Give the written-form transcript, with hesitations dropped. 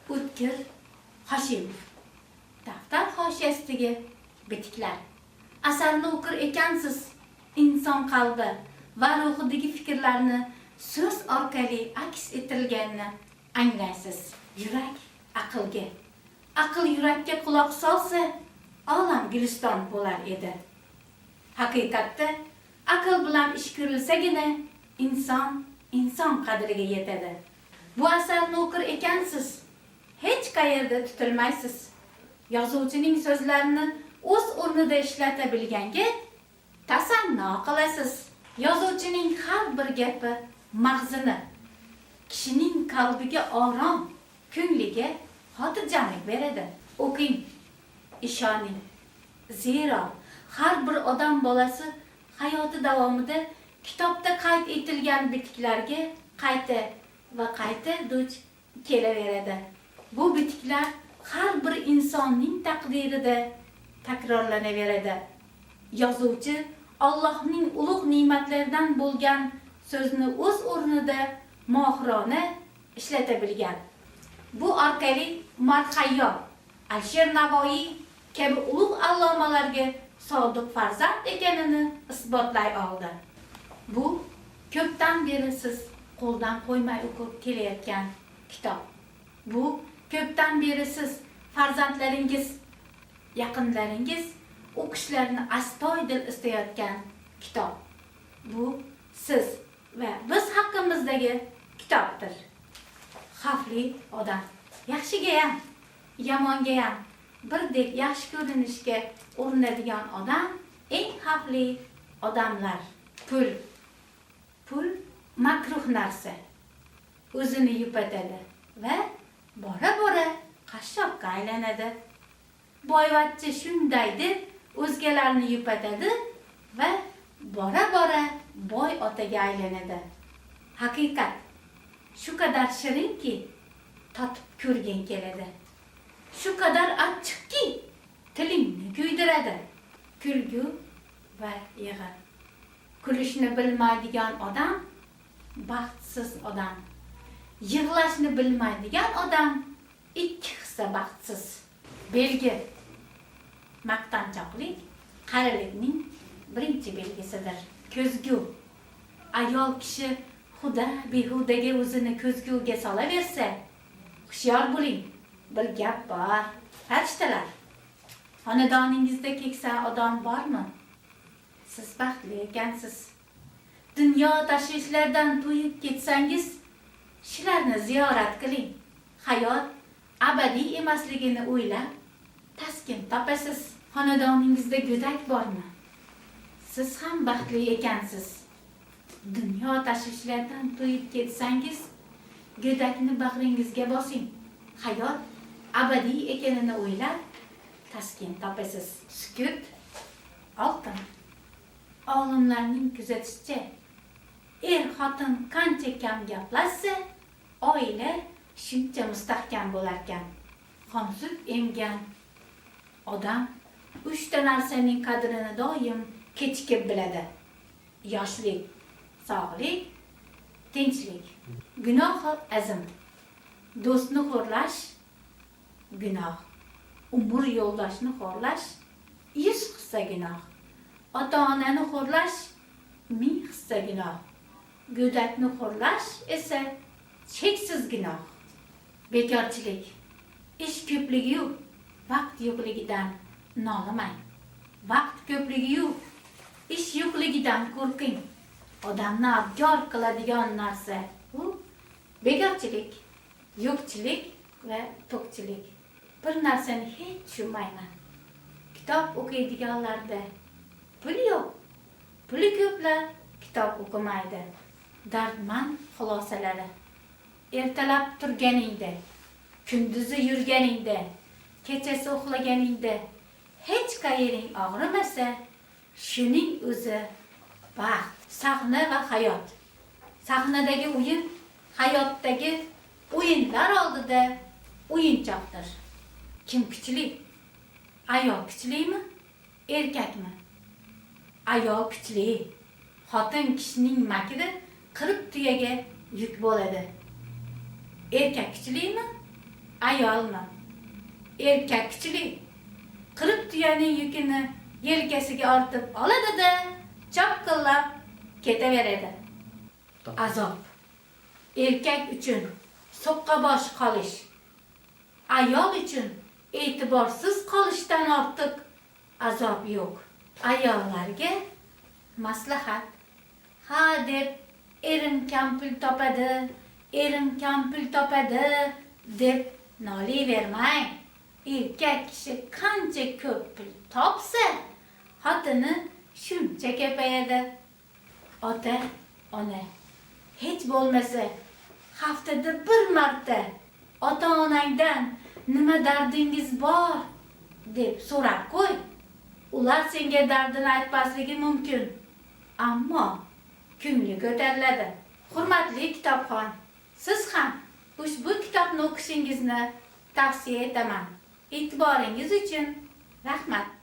O'tkir Hoshimov. Daftar hoshiyasidagi bitiklar. Asarni o'qir ekansiz, inson qalbi va ruhidagi fikrlarni so'z orqali aks ettirilganini anglaysiz. Yurak aqlga, aql yurakka quloq solsa, olam guliston bo'lar edi. Haqiqatda aql bilan ish ko'rilsagina inson qadriga yetadi. Bu asarni o'qir ekansiz, hech qayerda tutilmaysiz. Yozuvchining so'zlarini o'z o'rnida ishlata bilganga tasanno qilasiz. Yozuvchining har bir gapi mag'zini, kishining qalbiga orom, ko'ngliga xotirjamlik beradi. O'qing, ishoning. Zero har bir odam bolasi hayoti davomida kitobda qayd etilgan bitiklarga qayta va qayta duch kelaveradi. Bu bitiklar har bir insonning taqdirida takrorlanaveradi. Yozuvchi Allohning ulug' ne'matlaridan bo'lgan so'zni o'z o'rnida mohirona ishlata bilgan. Bu orqali Umar Xayyom, Alisher Navoiy kabi ulug' allomalarga sodiq farzand ekanini isbotlay oldi. Bu ko'pdan beri siz qo'ldan qo'ymay o'qib kelayotgan kitob. Bu ko'pdan beri siz farzandlaringiz, yaqinlaringiz o'qishlarini astoydil istayotgan kitob. Bu siz va biz haqqimizdagi kitobdir. Xavfli odam. Yaxshiga ham, yomonga ham birdek yaxshi ko'rinishga urinadigan odam eng xavfli odamlar. Pul makruh narsa. O'zini yupatadi va bora-bora qashshoqqa aylanadi. Boyvachcha shunday deb o'zgalarni yupatadi va bora-bora boy otaga aylanadi. Haqiqat shu qadar shirinki, tatib ko'rging keladi. Shu qadar achchiqki, tilingni kuydiradi. Kulgu va yig'i. Kulishni bilmaydigan odam baxtsiz odam. Yig'lashni bilmaydigan odam ikki hissa baxtsiz. Belgi. Maqtanchoqlik qarilikning birinchi belgisidir. Ko'zgu. Ayol kishi behudaga o'zini ko'zguga solaversa, hushyor bo'ling. Bir gap bor. Farishtalar, xonadoningizda keksa odam bormi? Siz baxtli ekansiz. Dunyo tashvishlardan to'yib ketsangiz, shularni ziyorat qiling. Hayot abadiy emasligini o'ylab, taskin topasiz. Xonadoningizda go'dak bormi? Siz ham baxtli ekansiz. Dunyo tashvishlardan to'yib ketsangiz, go'dakni bag'ringizga bosing. Hayot abadiy ekanini o'ylab, taskin topasiz. Sukut oltin. Olimlarning kuzatishicha, xotin qancha kam gaplashsa, oila shuncha mustahkam bo'lar ekan. Xomsut emgan odam 3 ta narsaning qadrini doim kechikib biladi. Yoshlik, sog'lik, tinchlik. Gunoh azm. Do'stni xo'rlash gunoh. Umr yo'ldoshni xo'rlash 100 hissa gunoh. Ota-onani xo'rlash 1000 hissa gunoh. Go'dakni xo'rlash esa cheksiz gunoh. Bekorchilik. Ish ko'pligi-yu, vaqt yo'qligidan nolimang. Vaqt ko'pligi-yu, ish yo'qligidan qo'rqing. Odamni abgor qiladigan narsa u bekorchilik, yo'qchilik va to'qchilik. Bir narsani hech tushunmayman. Kitob o'qiydiganlarda pul yo'q. Puli ko'plar kitob o'qimaydi. Dardmand xulosalari. Ertalab turganingda, kunduzi yurganingda, kechasi uxlaganingda hech qayering og'rimasa, shuning o'zi baxt. Sahna va hayot. Sahnadagi o'yin hayotdagi o'yinlar oldida o'yinchoqdir. Kim kuchli? Ayol kuchlimi? Erkakmi? Ayol kuchli. Xotin kishining makri 40 tuyaga yuk bo'ladi. Erkak kuchlimi? ayolmi, erkak kuchli 40 tuyaning yukini yelkasiga ortib oladi-da, chopqillab ketaveradi. Azob. Erkak uchun so'qqabosh qolish, ayol uchun e'tiborsiz qolishdan ortiq azob yo'q. Ayollarga maslahat. Ha deb erim kam pul topadi, erim kam pul topadi deb nolivermang. Erkak kishi qancha ko'p pul topsa, xotini shuncha ko'payadi. Ota, ona, hech bo'lmasa haftada bir marta ota-onangdan nima dardingiz bor deb so'rab qo'y. Ular senga dardini aytmasligi mumkin, ammo ko'ngli ko'tariladi. Hurmatli kitobxon, siz ham ushbu kitobni o'qishingizni tavsiya etaman. E'tiboringiz uchun rahmat.